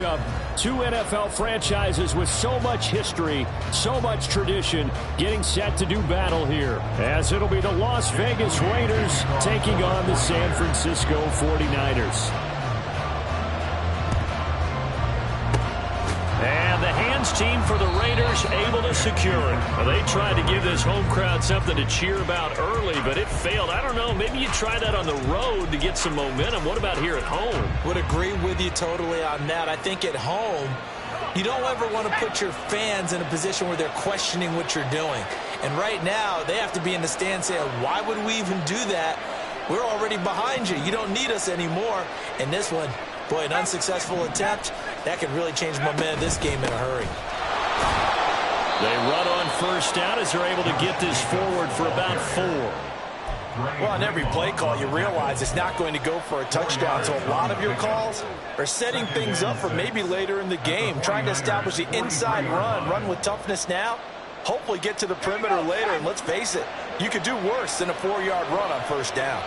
Two NFL franchises with so much history, so much tradition, getting set to do battle here, as it'll be the Las Vegas Raiders taking on the San Francisco 49ers. And the hands team for the Raiders able to secure it. Well, they tried to give this home crowd something to cheer about early, but it failed. I don't know, maybe you try that on the road to get some momentum. What about here at home? Would agree with you totally on that. I think at home, you don't ever want to put your fans in a position where they're questioning what you're doing. And right now, they have to be in the stand saying, why would we even do that? We're already behind you. You don't need us anymore. And this one, boy, an unsuccessful attempt, that could really change momentum of this game in a hurry. They run on first down as they're able to get this forward for about 4. Well, on every play call, you realize it's not going to go for a touchdown. So a lot of your calls are setting things up for maybe later in the game, trying to establish the inside run with toughness now, hopefully get to the perimeter later. And let's face it, you could do worse than a 4-yard run on first down.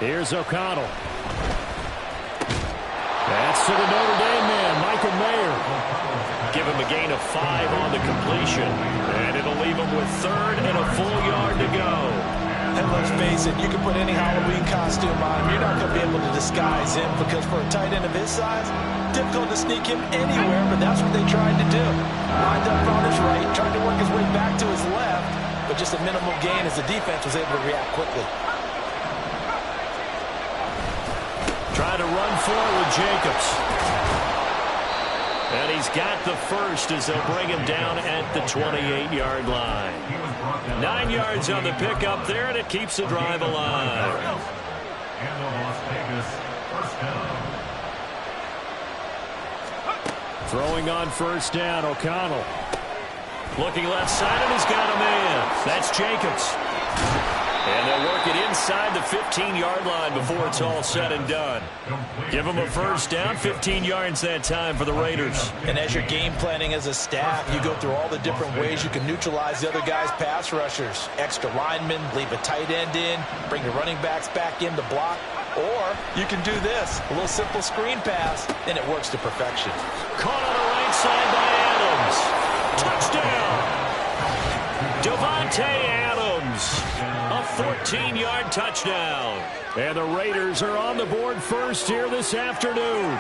Here's O'Connell. That's to the Notre Dame man, Michael Mayer. Give him a gain of 5 on the completion. And it'll leave him with 3rd and a full yard to go. And let's face it, you can put any Halloween costume on him. You're not going to be able to disguise him because for a tight end of his size, difficult to sneak him anywhere, but that's what they tried to do. Lined up on his right, tried to work his way back to his left, but just a minimal gain as the defense was able to react quickly. Try to run for it with Jacobs. And he's got the first as they'll bring him down at the 28-yard line. 9 yards on the pickup there, and it keeps the drive alive. Throwing on first down, O'Connell. Looking left side, and he's got a man. That's Jacobs. And they'll work it inside the 15-yard line before it's all said and done. Give them a first down, 15 yards that time for the Raiders. And as you're game planning as a staff, you go through all the different ways you can neutralize the other guy's pass rushers. Extra linemen, leave a tight end in, bring the running backs back in to block. Or you can do this, a little simple screen pass, and it works to perfection. Caught on the right side by Adams. Touchdown! Devontae Adams. A 14-yard touchdown. And the Raiders are on the board first here this afternoon.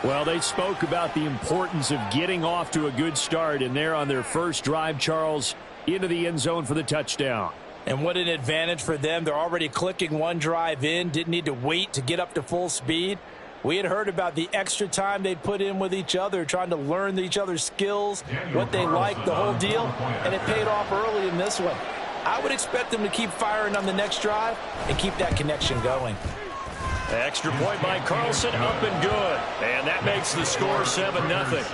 Well, they spoke about the importance of getting off to a good start, and they're on their first drive, Charles, into the end zone for the touchdown. And what an advantage for them. They're already clicking one drive in, didn't need to wait to get up to full speed. We had heard about the extra time they put in with each other, trying to learn each other's skills, what they like, the whole deal, and it paid off early in this one. I would expect them to keep firing on the next drive and keep that connection going. Extra point by Carlson, up and good. And that makes the score 7-0. 49ers.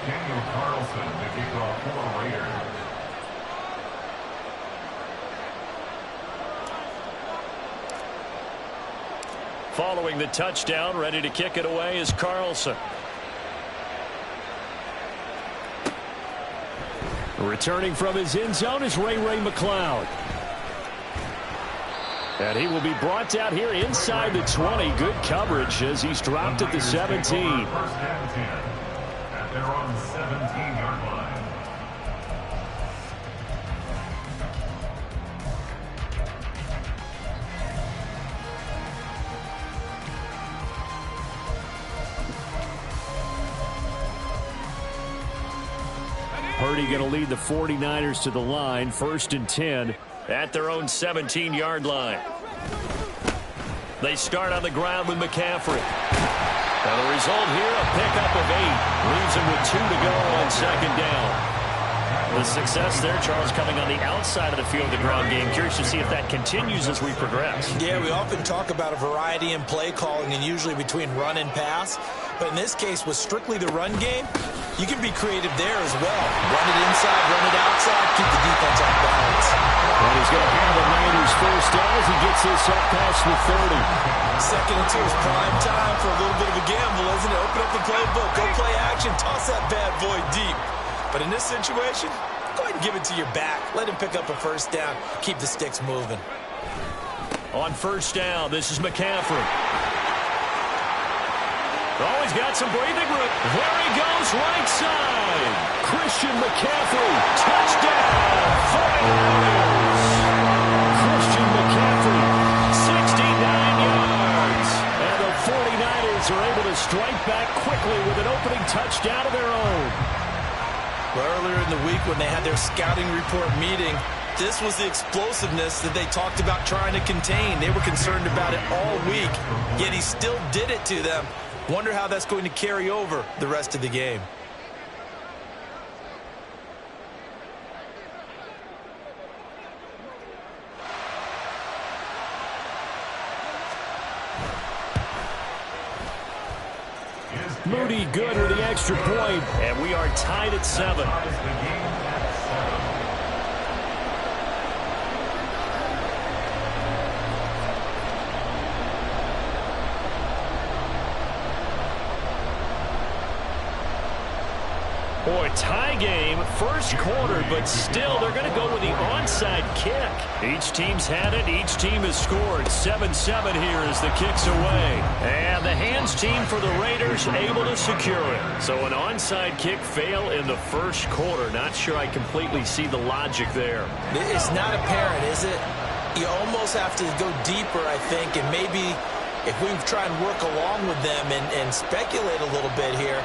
Daniel Carlson to kick off for Raiders. Following the touchdown, ready to kick it away is Carlson. Returning from his end zone is Ray McLeod. And he will be brought down here inside the 20. Good coverage as he's dropped at the 17. First and 10 at their own 17-yard line. Purdy going to lead the 49ers to the line. 1st and 10 at their own 17-yard line. They start on the ground with McCaffrey. And the result here, a pickup of 8. Leaves him with 2 to go on 2nd down. The success there, Charles, coming on the outside of the field, the ground game. Curious to see if that continues as we progress. Yeah, we often talk about a variety in play calling and usually between run and pass. But in this case, with strictly the run game, you can be creative there as well. Run it inside, run it outside, keep the defense off balance. And he's going to have the Niners first down as he gets this up past the 30. 2nd and 2 is prime time for a little bit of a gamble, isn't it? Open up the playbook, go play action, toss that bad boy deep. But in this situation, go ahead and give it to your back. Let him pick up a first down. Keep the sticks moving. On first down, this is McCaffrey. Oh, he's got some breathing room. There he goes, right side. Christian McCaffrey, touchdown, 49ers. Christian McCaffrey, 69 yards. And the 49ers are able to strike back quickly with an opening touchdown of their own. Well, earlier in the week when they had their scouting report meeting, this was the explosiveness that they talked about trying to contain. They were concerned about it all week, yet he still did it to them. Wonder how that's going to carry over the rest of the game. Moody good with the extra point, and we are tied at 7. Boy, tie game, first quarter, but still they're going to go with the onside kick. Each team's had it. Each team has scored. 7-7 here as the kick's away. And the hands team for the Raiders able to secure it. So an onside kick fail in the first quarter. Not sure I completely see the logic there. It's not apparent, is it? You almost have to go deeper, I think, and maybe if we try and work along with them and speculate a little bit here,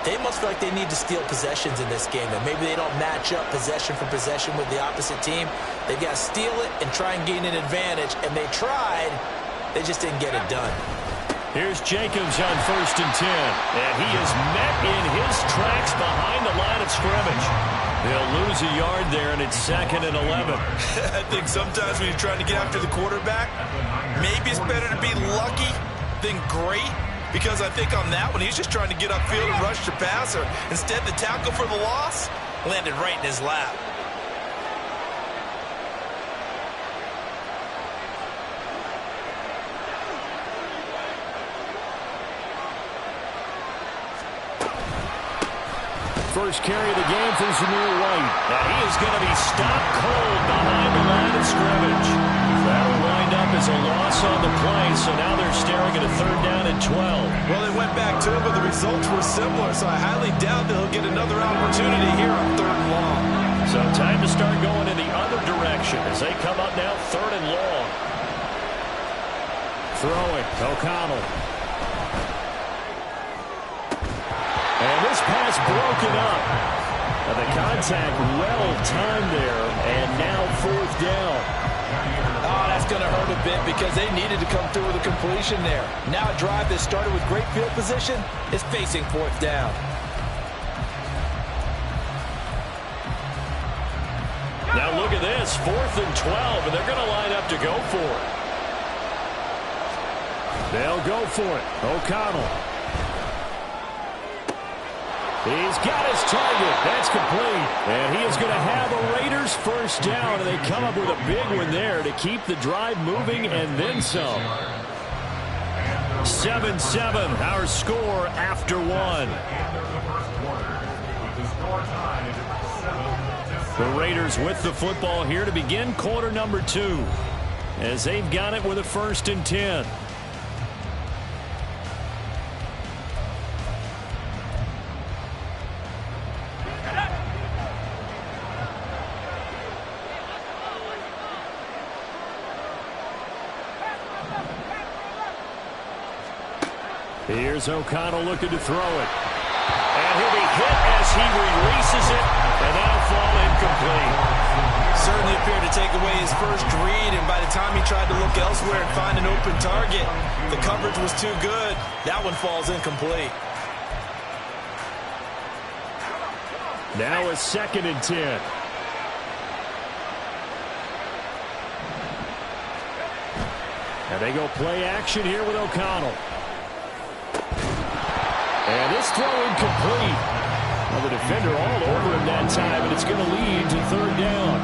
they must feel like they need to steal possessions in this game. That maybe they don't match up possession for possession with the opposite team. They've got to steal it and try and gain an advantage. And they tried. They just didn't get it done. Here's Jacobs on 1st and 10. And he is met in his tracks behind the line of scrimmage. They'll lose a yard there, and it's 2nd and 11. I think sometimes when you're trying to get after the quarterback, maybe it's better to be lucky than great. Because I think on that one, he's just trying to get upfield and rush the passer. Instead, the tackle for the loss landed right in his lap. First carry of the game for Zamir White. And he is going to be stopped cold behind the line of scrimmage. That'll wind up as a loss on the play, so now they're staring at a 3rd down and 12. Well, they went back to it, but the results were similar, so I highly doubt that he'll get another opportunity here on 3rd and long. So time to start going in the other direction as they come up now 3rd and long. Throwing, O'Connell. And this pass broken up. And the contact well timed there, and now 4th down. Oh, that's going to hurt a bit because they needed to come through with a completion there. Now a drive that started with great field position is facing 4th down. Now look at this, 4th and 12, and they're going to line up to go for it. They'll go for it. O'Connell. He's got his target. That's complete. And he is going to have a Raiders first down, and they come up with a big one there to keep the drive moving and then some. 7-7, our score after 1. The Raiders with the football here to begin quarter number 2, as they've got it with a 1st and 10. Here's O'Connell looking to throw it. And he'll be hit as he releases it, and that'll fall incomplete. Certainly appeared to take away his first read, and by the time he tried to look elsewhere and find an open target, the coverage was too good. That one falls incomplete. Now a 2nd and 10. And they go play action here with O'Connell. And this throw incomplete. Well, the defender all over him that time, and it's going to lead to 3rd down.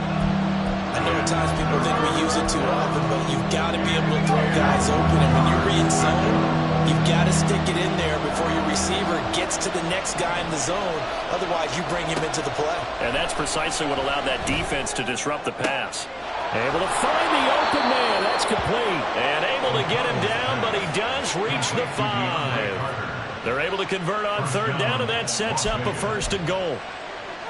I know at times people think we use it too often, but you've got to be able to throw guys open. And when you read zone, You've got to stick it in there before your receiver gets to the next guy in the zone. Otherwise, you bring him into the play. And that's precisely what allowed that defense to disrupt the pass. Able to find the open man. That's complete. And able to get him down, but he does reach the 5. They're able to convert on third down, and that sets up a 1st and goal.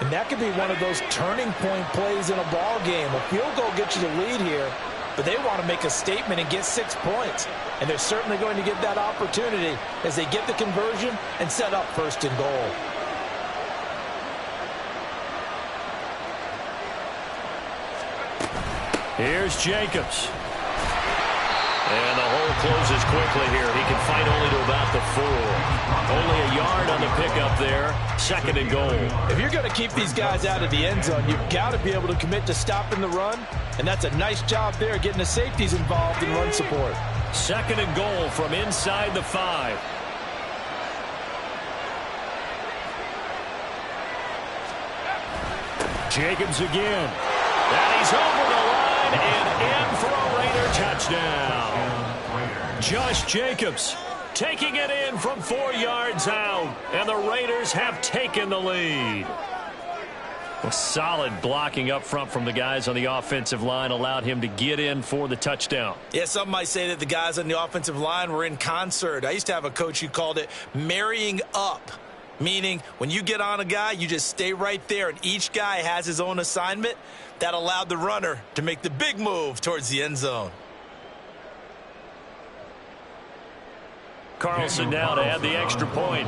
And that could be one of those turning point plays in a ball game. A field goal gets you the lead here, but they want to make a statement and get 6 points. And they're certainly going to get that opportunity as they get the conversion and set up 1st and goal. Here's Jacobs. And the hole closes quickly here. He can fight only to about the 4. Only a yard on the pickup there. 2nd and goal. If you're going to keep these guys out of the end zone, you've got to be able to commit to stopping the run. And that's a nice job there, getting the safeties involved in run support. 2nd and goal from inside the 5. Jacobs again. And he's over the line and in for a Raider touchdown. Josh Jacobs taking it in from 4 yards out. And the Raiders have taken the lead. A solid blocking up front from the guys on the offensive line allowed him to get in for the touchdown. Yeah, some might say that the guys on the offensive line were in concert. I used to have a coach who called it marrying up, meaning when you get on a guy, you just stay right there, and each guy has his own assignment. That allowed the runner to make the big move towards the end zone. Carlson now to add the extra point.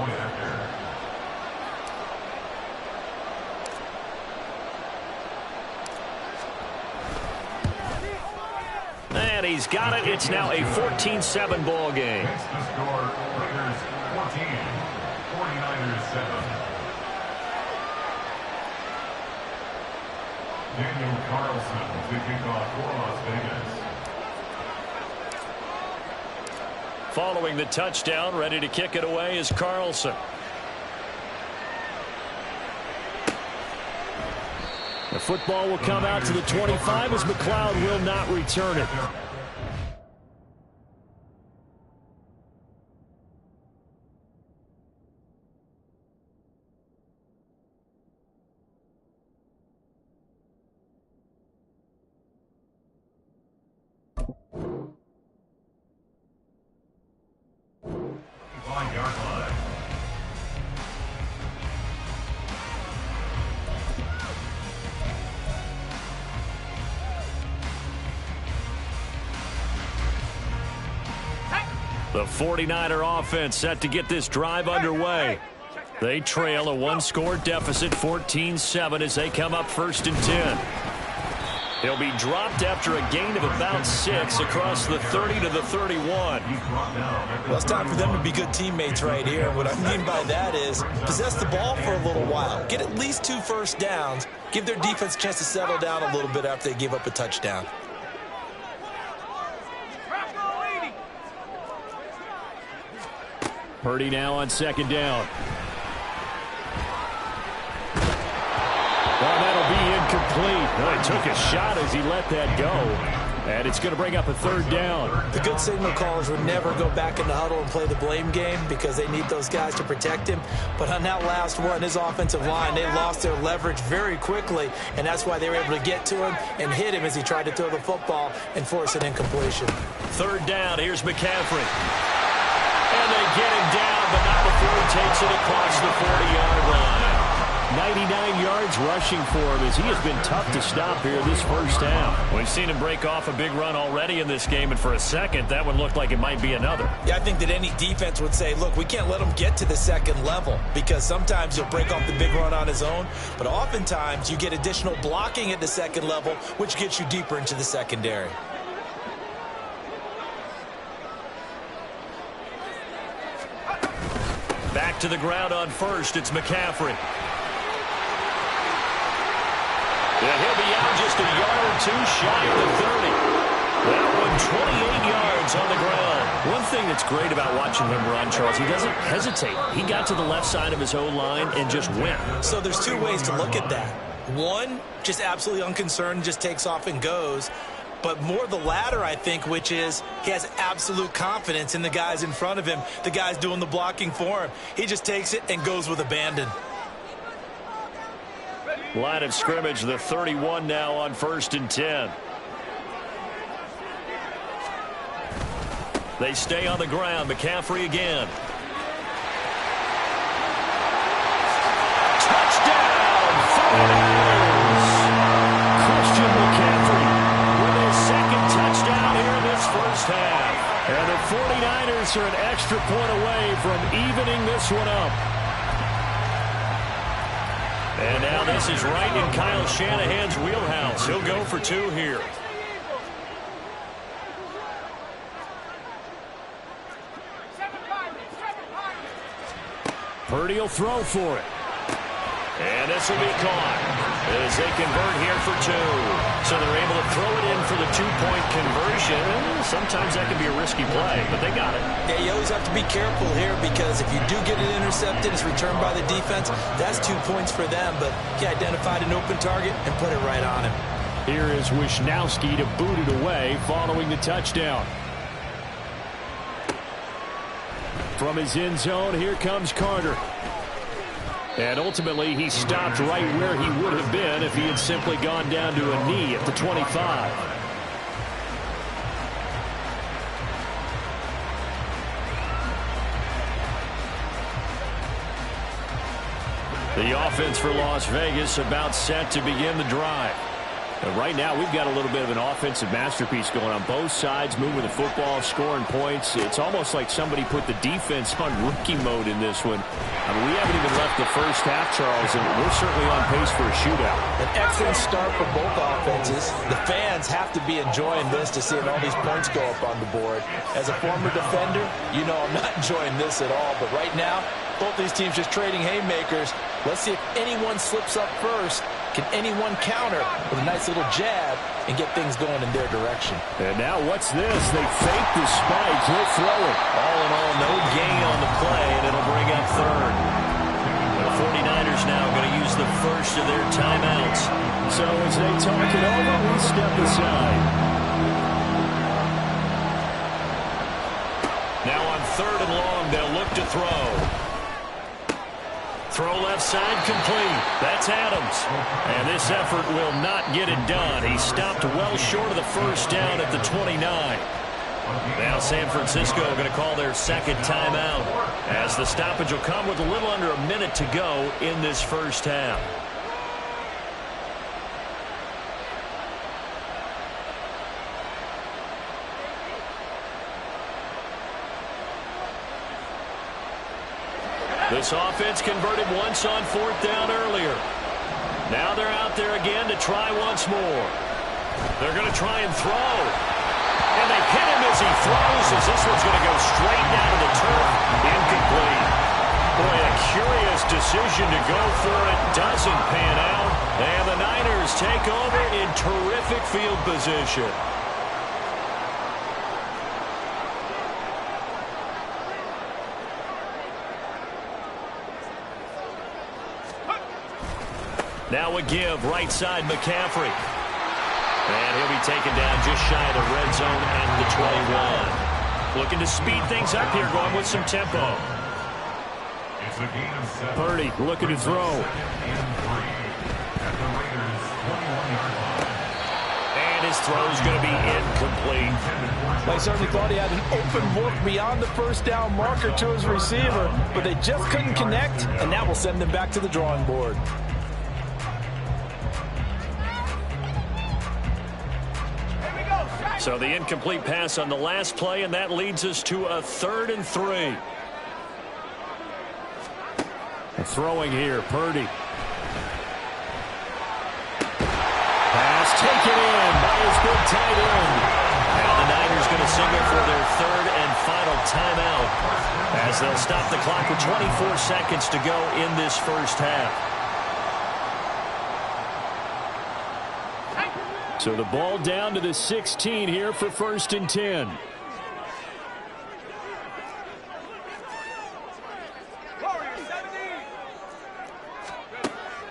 And he's got it. It's now a 14-7 ball game. Next to score, Raiders 14, 49ers 7. Daniel Carlson to kick off for Las Vegas. Following the touchdown, ready to kick it away is Carlson. The football will come out to the 25 as McLeod will not return it. The 49er offense set to get this drive underway. They trail a 1-score deficit, 14-7, as they come up 1st and 10. He'll be dropped after a gain of about 6 across the 30 to the 31. Well, it's time for them to be good teammates right here. What I mean by that is possess the ball for a little while. Get at least 2 first downs. Give their defense a chance to settle down a little bit after they give up a touchdown. Purdy now on 2nd down. Well, that'll be incomplete. Well, he took a shot as he let that go. And it's going to bring up a 3rd down. The good signal callers would never go back in the huddle and play the blame game because they need those guys to protect him. But on that last one, his offensive line, they lost their leverage very quickly, and that's why they were able to get to him and hit him as he tried to throw the football and force an incompletion. 3rd down. Here's McCaffrey. And they get him down, but not before he takes it across the 40-yard line. 99 yards rushing for him as he has been tough to stop here this first half. We've seen him break off a big run already in this game, and for a second, that one looked like it might be another. Yeah, I think that any defense would say, look, we can't let him get to the 2nd level because sometimes he'll break off the big run on his own, but oftentimes you get additional blocking at the 2nd level, which gets you deeper into the secondary. Back to the ground on 1st. It's McCaffrey. And he'll be out just a yard or 2 shy of the 30. That one 28 yards on the ground. One thing that's great about watching him run, Charles, he doesn't hesitate. He got to the left side of his O-line and just went. So there's 2 ways to look at that. One, just absolutely unconcerned, just takes off and goes. but more the latter, I think, which is he has absolute confidence in the guys in front of him, the guys doing the blocking for him. He just takes it and goes with abandon. Line of scrimmage, the 31 now on 1st and 10. They stay on the ground. McCaffrey again. Touchdown! 49ers! Christian McCaffrey with his second touchdown here in this first half. And the 49ers are an extra point away from evening this one up. And now this is right in Kyle Shanahan's wheelhouse. He'll go for 2 here. Purdy will throw for it. And this will be caught as they convert here for 2. So they're able to throw it in for the 2-point conversion. Sometimes that can be a risky play, but they got it. Yeah, you always have to be careful here because if you do get it intercepted, it's returned by the defense. That's 2 points for them, but he identified an open target and put it right on him. Here is Wisnowski to boot it away following the touchdown. From his end zone, here comes Carter. And ultimately, he stopped right where he would have been if he had simply gone down to a knee at the 25. The offense for Las Vegas about set to begin the drive. And right now, we've got a little bit of an offensive masterpiece going on both sides, moving the football, scoring points. It's almost like somebody put the defense on rookie mode in this one. I mean, we haven't even left the first half, Charles, and we're certainly on pace for a shootout. An excellent start for both offenses. The fans have to be enjoying this to seeing all these points go up on the board. As a former defender, you know I'm not enjoying this at all. But right now, both these teams just trading haymakers. Let's see if anyone slips up first. Can anyone counter with a nice little jab and get things going in their direction? And now what's this? They fake the spike. He'll throw it. All in all, no gain on the play, and it'll bring up 3rd. The 49ers now going to use the first of their timeouts. So as they talk it over, we step aside. Now on 3rd and long, they'll look to throw. Throw left side complete. That's Adams. And this effort will not get it done. He stopped well short of the first down at the 29. Now San Francisco going to call their second timeout as the stoppage will come with a little under a minute to go in this first half. This offense converted once on 4th down earlier. Now they're out there again to try once more. They're going to try and throw. And they hit him as he throws, as this one's going to go straight down to the turf. Incomplete. Boy, a curious decision to go for it. Doesn't pan out. And the Niners take over in terrific field position. Now a give, right side McCaffrey. And he'll be taken down just shy of the red zone at the 21. Looking to speed things up here, going with some tempo. It's a gain of 7. Purdy looking to throw. And his throw's going to be incomplete. I certainly thought he had an open look beyond the first down marker to his receiver, but they just couldn't connect, and that will send them back to the drawing board. So the incomplete pass on the last play, and that leads us to a 3rd and 3. Throwing here, Purdy. Pass taken in by his big tight end. Now the Niners going to signal for their 3rd and final timeout as they'll stop the clock with 24 seconds to go in this first half. So the ball down to the 16 here for 1st and 10.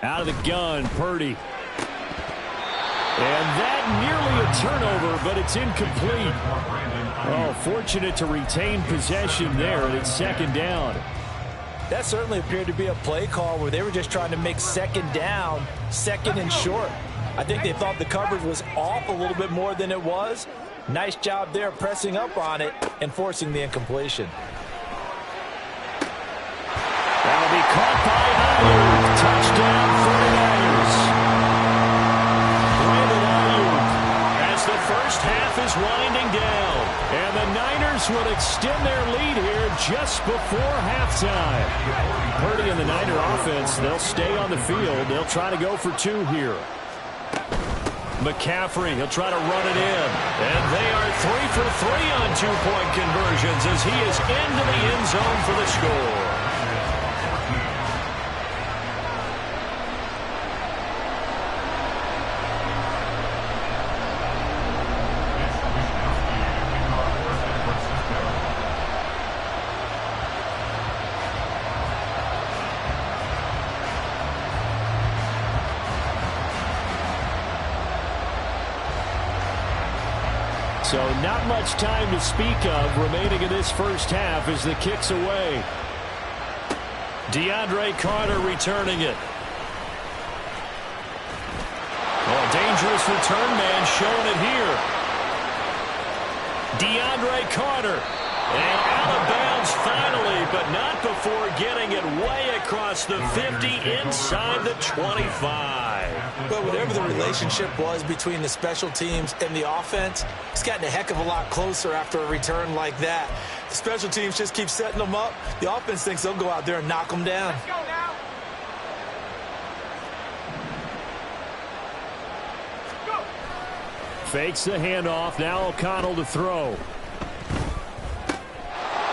Out of the gun, Purdy. And that nearly a turnover, but it's incomplete. Oh, fortunate to retain possession there, and it's second down. That certainly appeared to be a play call where they were just trying to make second down, second and short. I think they thought the coverage was off a little bit more than it was. Nice job there pressing up on it and forcing the incompletion. That'll be caught by Ayuk. Touchdown 49ers. Brandon Ayuk as the first half is winding down. And the Niners will extend their lead here just before halftime. Purdy and the Niner offense, they'll stay on the field. They'll try to go for two here. McCaffrey, he'll try to run it in. And they are 3 for 3 on two-point conversions as he is into the end zone for the score. So not much time to speak of remaining in this first half as the kick's away. DeAndre Carter returning it. Oh, a dangerous return man showing it here. DeAndre Carter. And out of bounds finally, but not before getting it way across the 50 inside the 25. But whatever the relationship was between the special teams and the offense, it's gotten a heck of a lot closer after a return like that. The special teams just keep setting them up. The offense thinks they'll go out there and knock them down. Fakes the handoff. Now O'Connell to throw.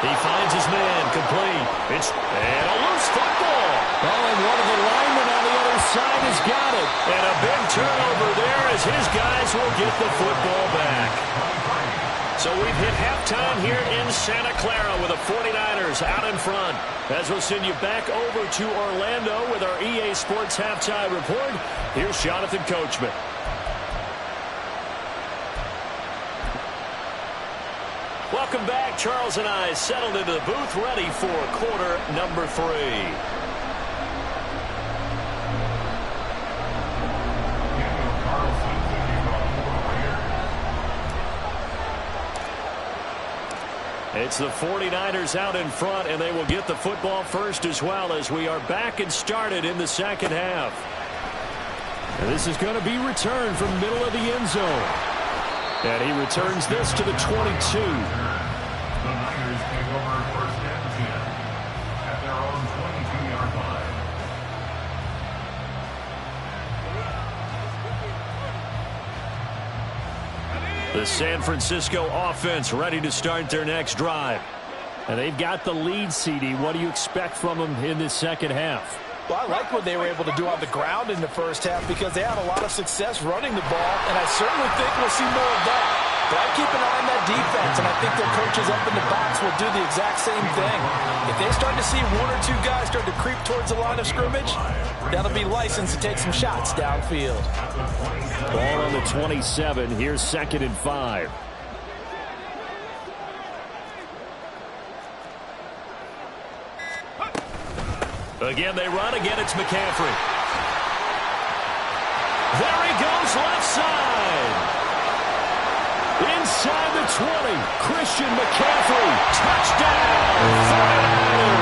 He finds his man, complete. And a loose football. Oh, and one of the linemen on the other side has got it. And a big turnover there as his guys will get the football back. So we've hit halftime here in Santa Clara with the 49ers out in front. As we'll send you back over to Orlando with our EA Sports Halftime Report, here's Jonathan Coachman. Welcome back. Charles and I settled into the booth ready for quarter number 3. It's the 49ers out in front, and they will get the football first as well as we are back and started in the second half. And this is going to be returned from the middle of the end zone. And he returns this to the 22. The Niners take over first and 10 at their own 22-yard line. The San Francisco offense ready to start their next drive. And they've got the lead, CD. What do you expect from them in this second half? Well, I like what they were able to do on the ground in the first half because they had a lot of success running the ball, and I certainly think we'll see more of that. But I keep an eye on that defense, and I think their coaches up in the box will do the exact same thing. If they start to see one or two guys start to creep towards the line of scrimmage, that'll be licensed to take some shots downfield. Ball on the 27. Here's 2nd and 5. Again, they run. Again, it's McCaffrey. There he goes, left side. Inside the 20. Christian McCaffrey. Touchdown. 49ers.